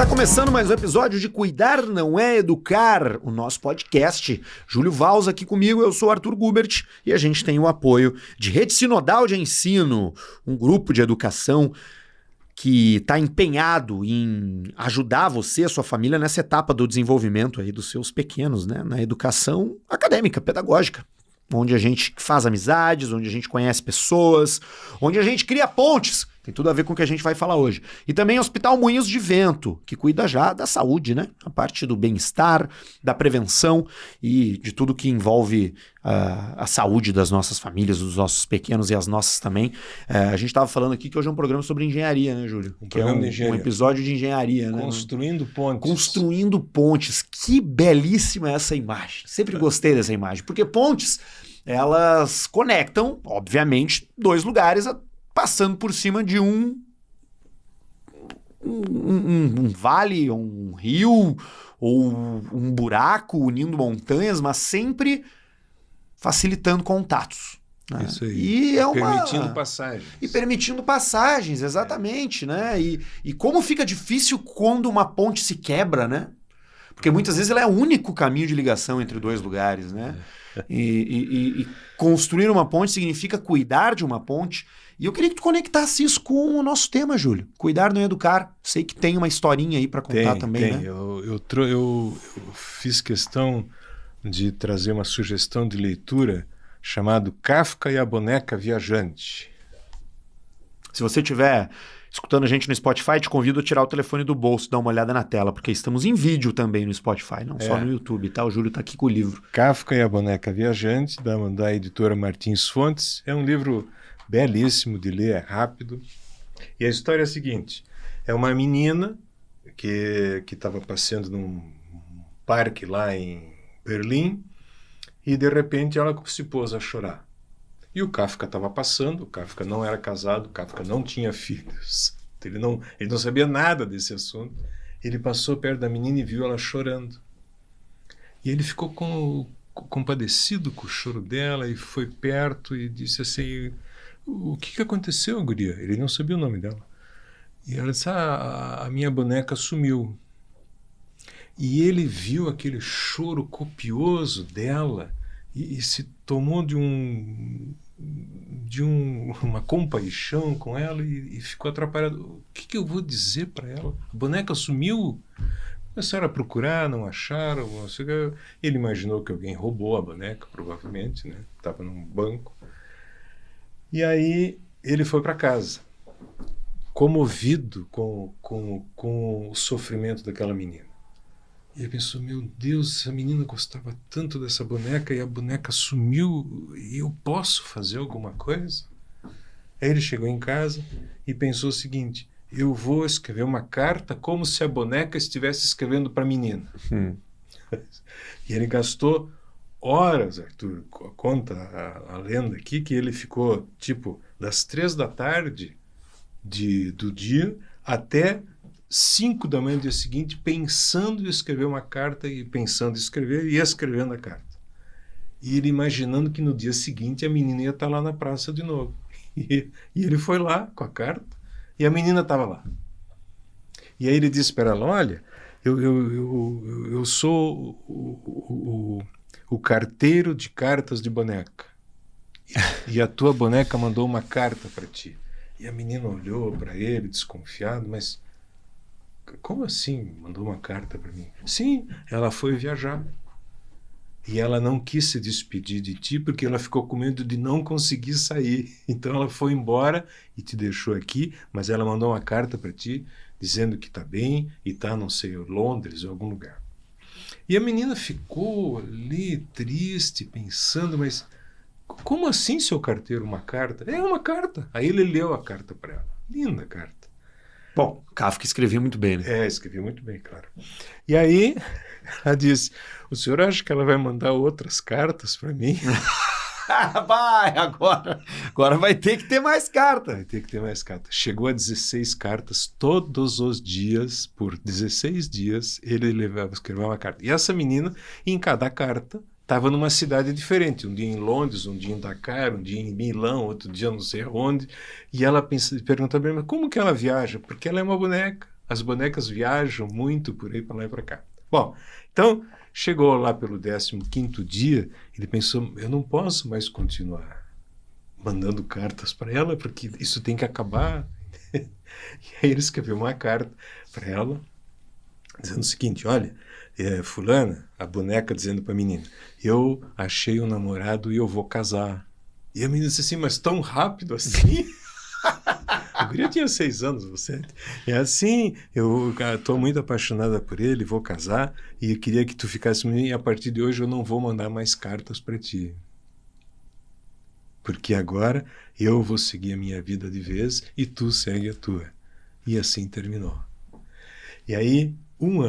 Tá começando mais um episódio de Cuidar Não É Educar, o nosso podcast. Júlio Valls aqui comigo, eu sou Arthur Gubert e a gente tem o apoio de Rede Sinodal de Ensino, um grupo de educação que está empenhado em ajudar você e a sua família nessa etapa do desenvolvimento aí dos seus pequenos, né? Na educação acadêmica, pedagógica, onde a gente faz amizades, onde a gente conhece pessoas, onde a gente cria pontes. Tem tudo a ver com o que a gente vai falar hoje. E também Hospital Moinhos de Vento, que cuida já da saúde, né? A parte do bem-estar, da prevenção e de tudo que envolve a saúde das nossas famílias, dos nossos pequenos e as nossas também. A gente estava falando aqui que hoje é um programa sobre engenharia, né, Júlio? Um episódio de engenharia, né? Construindo pontes. Construindo pontes. Que belíssima essa imagem. Sempre gostei dessa imagem. Porque pontes, elas conectam, obviamente, dois lugares passando por cima de um vale, um rio ou um buraco unindo montanhas, mas sempre facilitando contatos. Né? Isso aí. Permitindo passagens. E permitindo passagens, exatamente. Né? E como fica difícil quando uma ponte se quebra, né? Porque muitas vezes ela é o único caminho de ligação entre dois lugares. Né? E construir uma ponte significa cuidar de uma ponte. E eu queria que tu conectasse isso com o nosso tema, Júlio. Cuidar não é educar. Sei que tem uma historinha aí para contar também, né? Eu fiz questão de trazer uma sugestão de leitura chamado Kafka e a Boneca Viajante. Se você estiver escutando a gente no Spotify, te convido a tirar o telefone do bolso e dar uma olhada na tela, porque estamos em vídeo também no Spotify, não só no YouTube, tá? O Júlio está aqui com o livro. Kafka e a Boneca Viajante, da editora Martins Fontes. É um livro belíssimo de ler, é rápido. E a história é a seguinte: é uma menina que estava passeando num parque lá em Berlim e de repente ela se pôs a chorar. E o Kafka estava passando, o Kafka não era casado, o Kafka não tinha filhos, ele não sabia nada desse assunto. Ele passou perto da menina e viu ela chorando. E ele ficou compadecido com o choro dela e foi perto e disse assim: o que aconteceu, guria? Ele não sabia o nome dela. E ela disse: a minha boneca sumiu. E ele viu aquele choro copioso dela e se tomou de uma compaixão com ela e ficou atrapalhado. O que eu vou dizer para ela? A boneca sumiu? Começaram a procurar, não acharam. Ele imaginou que alguém roubou a boneca, provavelmente, né? Estava num banco. E aí ele foi para casa, comovido com o sofrimento daquela menina. E ele pensou: meu Deus, essa menina gostava tanto dessa boneca e a boneca sumiu, e eu posso fazer alguma coisa? Aí ele chegou em casa e pensou o seguinte: eu vou escrever uma carta como se a boneca estivesse escrevendo para a menina. E ele gastou horas, Arthur, conta a lenda aqui, que ele ficou tipo das 3 da tarde do dia até 5 da manhã do dia seguinte pensando em escrever uma carta e pensando em escrever e escrevendo a carta. E ele imaginando que no dia seguinte a menina ia estar lá na praça de novo. E ele foi lá com a carta e a menina estava lá. E aí ele disse para ela: olha, eu sou o carteiro de cartas de boneca. E a tua boneca mandou uma carta para ti. E a menina olhou para ele, desconfiado: mas como assim mandou uma carta para mim? Sim, ela foi viajar. E ela não quis se despedir de ti porque ela ficou com medo de não conseguir sair. Então ela foi embora e te deixou aqui, mas ela mandou uma carta para ti dizendo que está bem e está, não sei, Londres ou algum lugar. E a menina ficou ali triste, pensando: mas como assim, seu carteiro, uma carta? É uma carta. Aí ele leu a carta para ela. Linda carta. Bom, Kafka escrevia muito bem, né? Escrevia muito bem, claro. E aí ela disse: o senhor acha que ela vai mandar outras cartas para mim? Vai, agora vai ter que ter mais carta. Vai ter que ter mais carta. Chegou a 16 cartas todos os dias, por 16 dias, ele escreveu uma carta. E essa menina, em cada carta, estava numa cidade diferente. Um dia em Londres, um dia em Dakar, um dia em Milão, outro dia não sei onde. E ela pergunta para mim: mas como que ela viaja? Porque ela é uma boneca. As bonecas viajam muito por aí, para lá e para cá. Bom, então, chegou lá pelo 15º dia, ele pensou, eu não posso mais continuar mandando cartas para ela, porque isso tem que acabar. E aí ele escreveu uma carta para ela, dizendo o seguinte, olha, fulana, a boneca dizendo para a menina, eu achei um namorado e eu vou casar. E a menina disse assim, mas tão rápido assim? A guria tinha 6 anos, ou 7. É assim, eu estou muito apaixonada por ele, vou casar, e eu queria que tu ficasse comigo, e a partir de hoje eu não vou mandar mais cartas para ti. Porque agora eu vou seguir a minha vida de vez e tu segue a tua. E assim terminou. E aí, um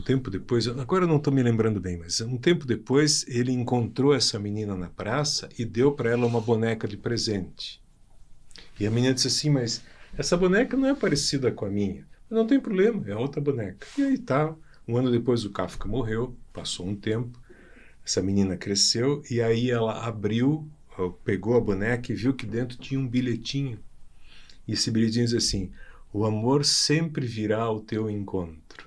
tempo depois, agora eu não estou me lembrando bem, mas um tempo depois ele encontrou essa menina na praça e deu para ela uma boneca de presente. E a menina disse assim, mas essa boneca não é parecida com a minha. Não tem problema, é outra boneca. E aí tá, um ano depois o Kafka morreu, passou um tempo, essa menina cresceu e aí ela pegou a boneca e viu que dentro tinha um bilhetinho. E esse bilhetinho diz assim, o amor sempre virá ao teu encontro.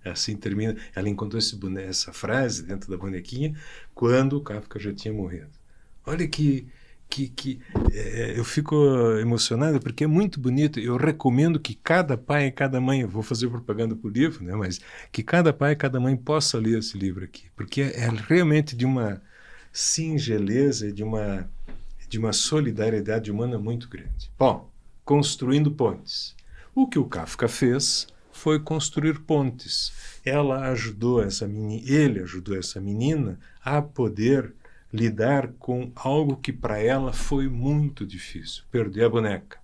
Assim termina. Ela encontrou essa frase dentro da bonequinha quando o Kafka já tinha morrido. Olha que eu fico emocionado porque é muito bonito. Eu recomendo que cada pai e cada mãe, eu vou fazer propaganda para o livro, né, mas que cada pai e cada mãe possa ler esse livro aqui, porque é realmente de uma singeleza e de uma solidariedade humana muito grande. Bom, construindo pontes. O que o Kafka fez foi construir pontes. Ele ajudou essa menina a poder lidar com algo que para ela foi muito difícil, perder a boneca.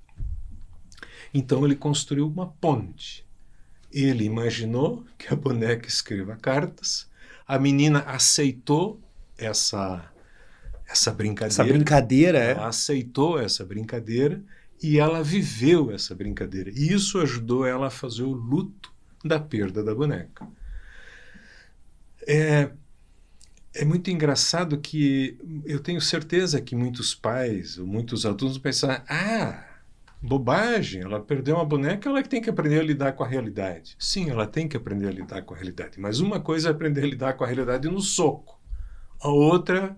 Então ele construiu uma ponte. Ele imaginou que a boneca escreva cartas, a menina aceitou essa brincadeira. Essa brincadeira, Ela aceitou essa brincadeira e ela viveu essa brincadeira. E isso ajudou ela a fazer o luto da perda da boneca. É muito engraçado que eu tenho certeza que muitos pais, ou muitos adultos pensam, bobagem, ela perdeu uma boneca, ela tem que aprender a lidar com a realidade. Sim, ela tem que aprender a lidar com a realidade, mas uma coisa é aprender a lidar com a realidade no soco, a outra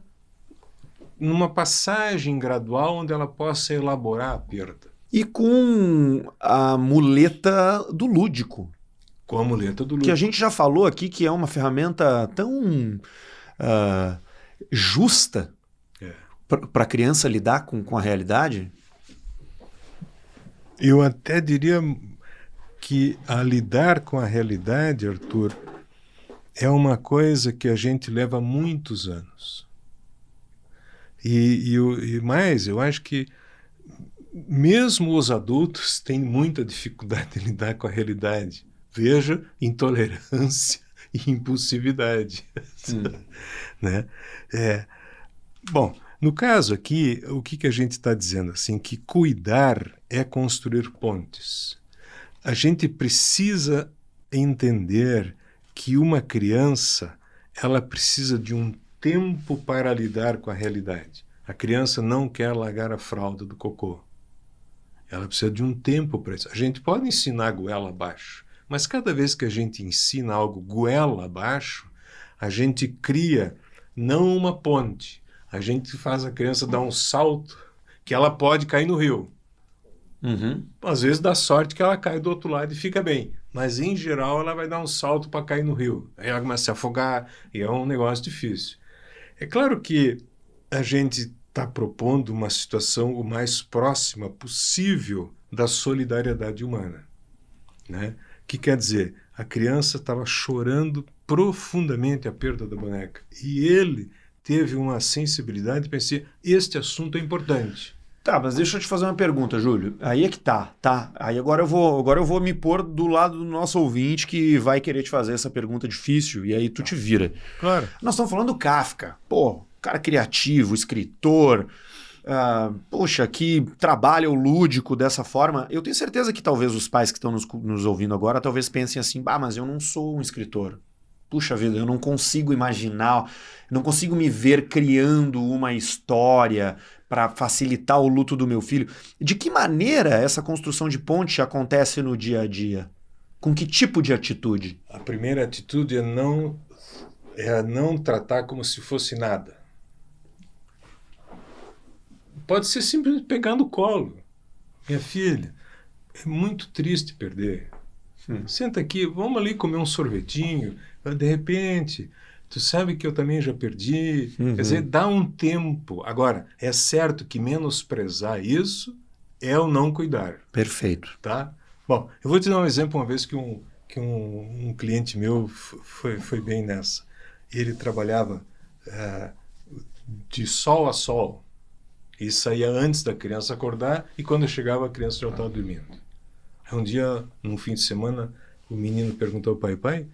numa passagem gradual onde ela possa elaborar a perda. E com a muleta do lúdico. Com a muleta do lúdico. Que a gente já falou aqui que é uma ferramenta tão justa para a criança lidar com a realidade. Eu até diria que a lidar com a realidade, Arthur, é uma coisa que a gente leva muitos anos. E mais, eu acho que mesmo os adultos têm muita dificuldade de lidar com a realidade. Veja, intolerância e impulsividade. Né? Bom, no caso aqui, o que a gente está dizendo? Assim, que cuidar é construir pontes. A gente precisa entender que uma criança ela precisa de um tempo para lidar com a realidade. A criança não quer largar a fralda do cocô. Ela precisa de um tempo para isso. A gente pode ensinar goela abaixo, mas cada vez que a gente ensina algo goela abaixo, a gente cria não uma ponte, a gente faz a criança dar um salto que ela pode cair no rio. Às vezes dá sorte que ela cai do outro lado e fica bem, mas em geral ela vai dar um salto para cair no rio. Aí ela começa a se afogar e é um negócio difícil. É claro que a gente está propondo uma situação o mais próxima possível da solidariedade humana, né? Que quer dizer, a criança estava chorando profundamente a perda da boneca e ele teve uma sensibilidade de pensar, este assunto é importante. Tá, mas deixa eu te fazer uma pergunta, Júlio. Aí é que tá. Aí agora eu vou me pôr do lado do nosso ouvinte que vai querer te fazer essa pergunta difícil e aí tu te vira. Claro. Nós estamos falando do Kafka. Pô, cara criativo, escritor, poxa, que trabalha o lúdico dessa forma. Eu tenho certeza que talvez os pais que estão nos ouvindo agora talvez pensem assim, mas eu não sou um escritor. puxa vida, eu não consigo imaginar, não consigo me ver criando uma história para facilitar o luto do meu filho. De que maneira essa construção de ponte acontece no dia a dia? Com que tipo de atitude? A primeira atitude é não tratar como se fosse nada. Pode ser simplesmente pegar no colo. Minha filha, é muito triste perder. Senta aqui, vamos ali comer um sorvetinho. De repente, tu sabe que eu também já perdi. Quer dizer, dá um tempo. Agora, é certo que menosprezar isso é o não cuidar. Perfeito. Tá? Bom, eu vou te dar um exemplo uma vez que um cliente meu foi bem nessa. Ele trabalhava de sol a sol e saía antes da criança acordar e quando chegava a criança já estava dormindo. Um dia, num fim de semana, o menino perguntou ao pai, pai,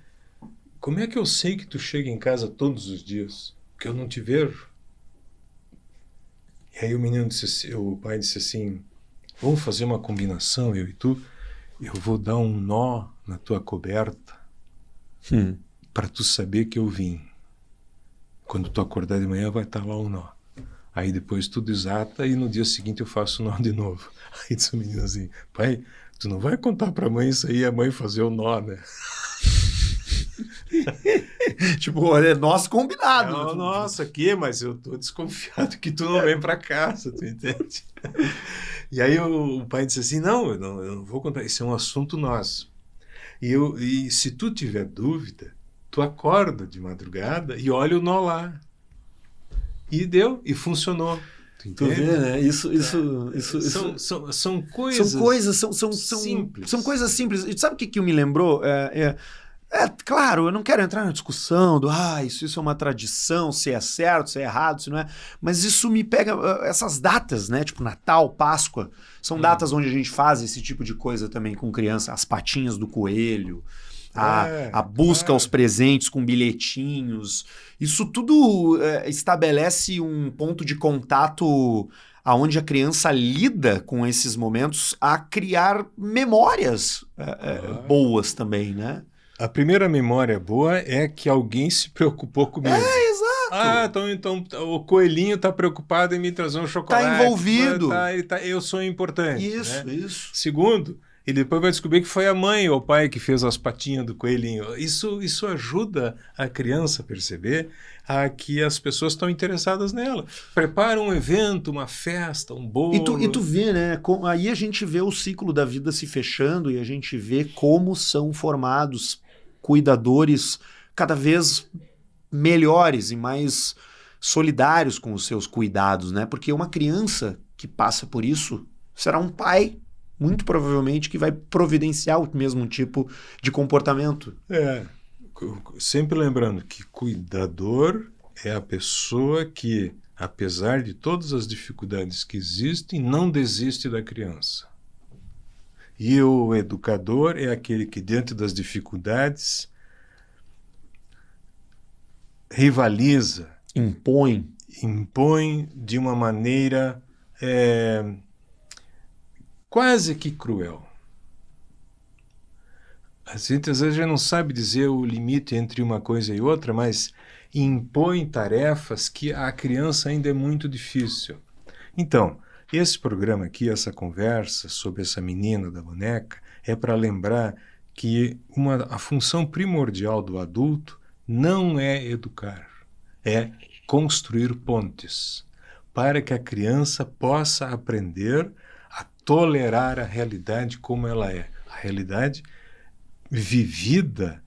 como é que eu sei que tu chega em casa todos os dias? Porque eu não te vejo. E aí o pai disse assim, vamos fazer uma combinação, eu e tu, eu vou dar um nó na tua coberta para tu saber que eu vim. Quando tu acordar de manhã vai estar lá o nó. Aí depois tu desata e no dia seguinte eu faço o nó de novo. Aí disse o menino assim, pai, tu não vai contar pra mãe isso aí, a mãe fazer o nó, né? Tipo, é nosso combinado. Não, nossa, aqui, mas eu tô desconfiado que tu não vem pra casa, tu entende? E aí o pai disse assim, não, eu não vou contar, isso é um assunto nosso. E se tu tiver dúvida, tu acorda de madrugada e olha o nó lá. E deu, e funcionou. Tu vê, né? São coisas simples. São coisas simples. E sabe o que me lembrou? Claro, eu não quero entrar na discussão do isso é uma tradição, se é certo, se é errado, se não é. Mas isso me pega, essas datas, né? Tipo Natal, Páscoa, são datas onde a gente faz esse tipo de coisa também com criança, as patinhas do coelho. A busca aos presentes com bilhetinhos. Isso tudo estabelece um ponto de contato aonde a criança lida com esses momentos a criar memórias boas também, né? A primeira memória boa é que alguém se preocupou comigo. Exato. Então o coelhinho está preocupado em me trazer um chocolate. Está envolvido. Eu sou importante. Isso, né? isso. Segundo, e depois vai descobrir que foi a mãe ou o pai que fez as patinhas do coelhinho. Isso ajuda a criança a perceber que as pessoas estão interessadas nela. Prepara um evento, uma festa, um bolo. E tu vê, né? Aí a gente vê o ciclo da vida se fechando e a gente vê como são formados cuidadores cada vez melhores e mais solidários com os seus cuidados, né? Porque uma criança que passa por isso será um pai muito provavelmente que vai providenciar o mesmo tipo de comportamento. Sempre lembrando que cuidador é a pessoa que, apesar de todas as dificuldades que existem, não desiste da criança. E o educador é aquele que, diante das dificuldades, rivaliza, impõe de uma maneira quase que cruel. A gente às vezes já não sabe dizer o limite entre uma coisa e outra, mas impõe tarefas que a criança ainda é muito difícil. Então, esse programa aqui, essa conversa sobre essa menina da boneca, é para lembrar que a função primordial do adulto não é educar, é construir pontes, para que a criança possa aprender a tolerar a realidade como ela é. A realidade vivida,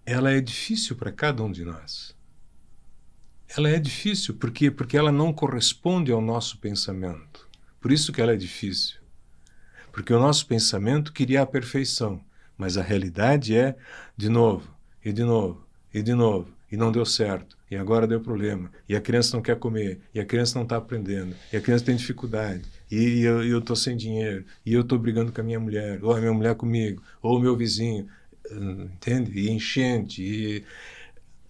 ela é difícil para cada um de nós. Ela é difícil porque ela não corresponde ao nosso pensamento. Por isso que ela é difícil. Porque o nosso pensamento queria a perfeição, mas a realidade é de novo, e de novo, e de novo, e não deu certo, e agora deu problema, e a criança não quer comer, e a criança não está aprendendo, e a criança tem dificuldade, e eu estou sem dinheiro, e eu estou brigando com a minha mulher, ou a minha mulher comigo, ou o meu vizinho, entende? E enchente, e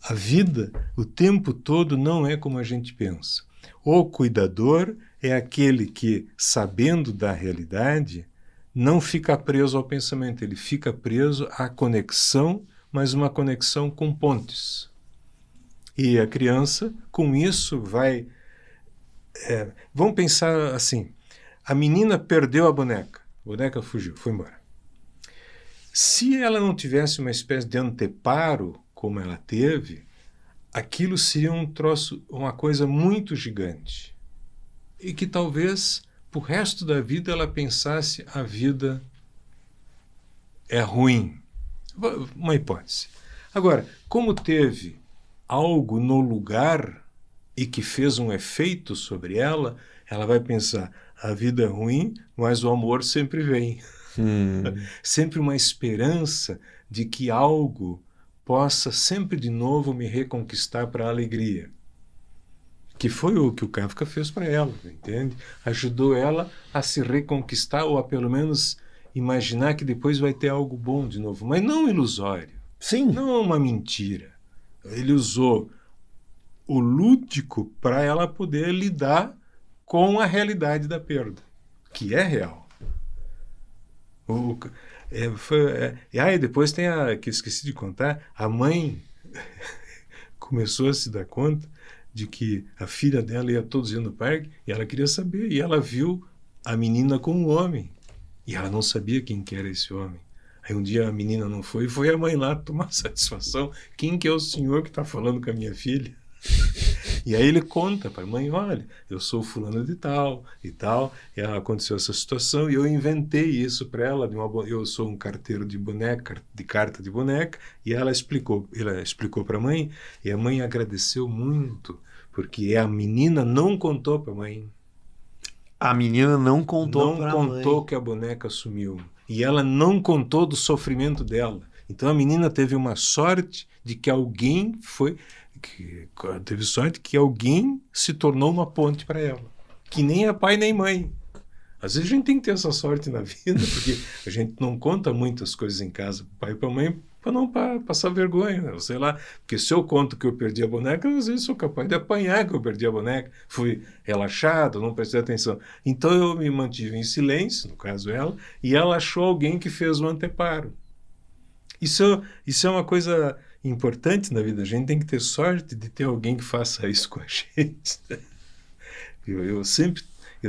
a vida, o tempo todo, não é como a gente pensa. O cuidador é aquele que, sabendo da realidade, não fica preso ao pensamento, ele fica preso à conexão mas uma conexão com pontes. E a criança, com isso, vai... vamos pensar assim, a menina perdeu a boneca fugiu, foi embora. Se ela não tivesse uma espécie de anteparo, como ela teve, aquilo seria um troço, uma coisa muito gigante. E que talvez, pro resto da vida, ela pensasse a vida é ruim. Uma hipótese. Agora, como teve algo no lugar e que fez um efeito sobre ela, ela vai pensar, a vida é ruim, mas o amor sempre vem. Sempre uma esperança de que algo possa sempre de novo me reconquistar para a alegria. Que foi o que o Kafka fez para ela, entende? Ajudou ela a se reconquistar ou a pelo menos imaginar que depois vai ter algo bom de novo, mas não ilusório. Sim. Não uma mentira. Ele usou o lúdico para ela poder lidar com a realidade da perda, que é real. E depois tem que esqueci de contar, a mãe começou a se dar conta de que a filha dela ia todos indo no parque e ela queria saber, e ela viu a menina com um homem e ela não sabia quem que era esse homem. Aí um dia a menina não foi, e foi a mãe lá tomar satisfação, quem que é o senhor que está falando com a minha filha? E aí ele conta para a mãe, olha, eu sou fulano de tal e tal, e aconteceu essa situação e eu inventei isso para ela, eu sou um carteiro de boneca, de carta de boneca, e ela explicou para a mãe, e a mãe agradeceu muito, porque a menina não contou para a mãe. A menina não contou para a mãe. Não contou que a boneca sumiu, e ela não contou do sofrimento dela. Então a menina teve uma sorte de que alguém teve sorte que alguém se tornou uma ponte para ela, que nem é pai nem mãe. Às vezes a gente tem que ter essa sorte na vida, porque a gente não conta muitas coisas em casa para pai e para mãe para não passar vergonha, né? Sei lá, porque se eu conto que eu perdi a boneca, às vezes sou capaz de apanhar que eu perdi a boneca, fui relaxado, não prestei atenção. Então eu me mantive em silêncio, no caso ela, e ela achou alguém que fez o anteparo. Isso é uma coisa importante na vida. A gente tem que ter sorte de ter alguém que faça isso com a gente. Eu sempre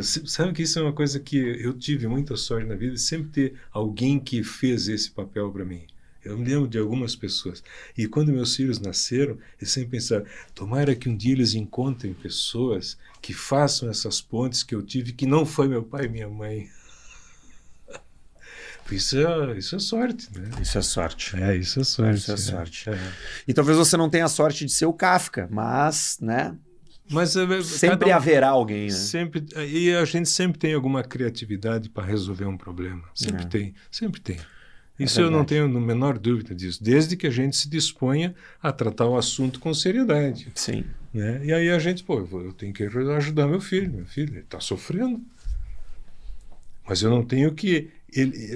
sabe que isso é uma coisa que eu tive muita sorte na vida, sempre ter alguém que fez esse papel para mim. Eu me lembro de algumas pessoas. E quando meus filhos nasceram, eu sempre pensava, tomara que um dia eles encontrem pessoas que façam essas pontes que eu tive, que não foi meu pai e minha mãe. Isso é sorte, né? Isso é sorte. Isso é sorte. Isso é sorte. E talvez você não tenha a sorte de ser o Kafka, mas, né? Mas sempre haverá alguém, né? Sempre, e a gente sempre tem alguma criatividade para resolver um problema. Sempre tem, sempre tem. Isso eu não tenho a menor dúvida disso, desde que a gente se disponha a tratar o assunto com seriedade. Sim. Né? E aí a gente, eu tenho que ajudar meu filho ele está sofrendo. Mas eu não tenho que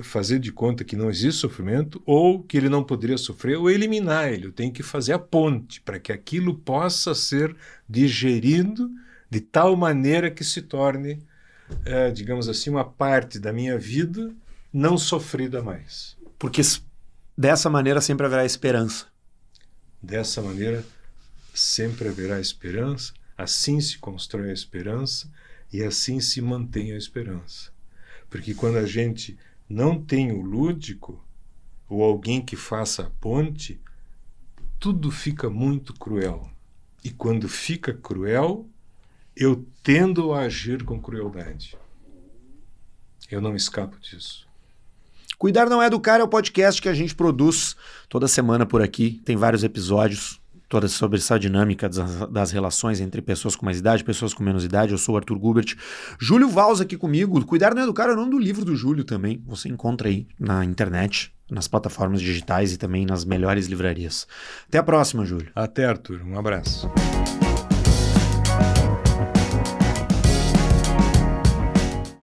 fazer de conta que não existe sofrimento, ou que ele não poderia sofrer, ou eliminar ele. Eu tenho que fazer a ponte para que aquilo possa ser digerido de tal maneira que se torne, digamos assim, uma parte da minha vida não sofrida mais. Porque dessa maneira sempre haverá esperança. Dessa maneira sempre haverá esperança, assim se constrói a esperança e assim se mantém a esperança. Porque quando a gente não tem o lúdico, ou alguém que faça a ponte, tudo fica muito cruel. E quando fica cruel, eu tendo a agir com crueldade. Eu não escapo disso. Cuidar Não É Educar é o podcast que a gente produz toda semana por aqui. Tem vários episódios. Toda sobre essa dinâmica das relações entre pessoas com mais idade, pessoas com menos idade. Eu sou o Arthur Gubert. Júlio Valls aqui comigo. Cuidar Não é Educar é o nome do livro do Júlio também. Você encontra aí na internet, nas plataformas digitais e também nas melhores livrarias. Até a próxima, Júlio. Até, Arthur. Um abraço.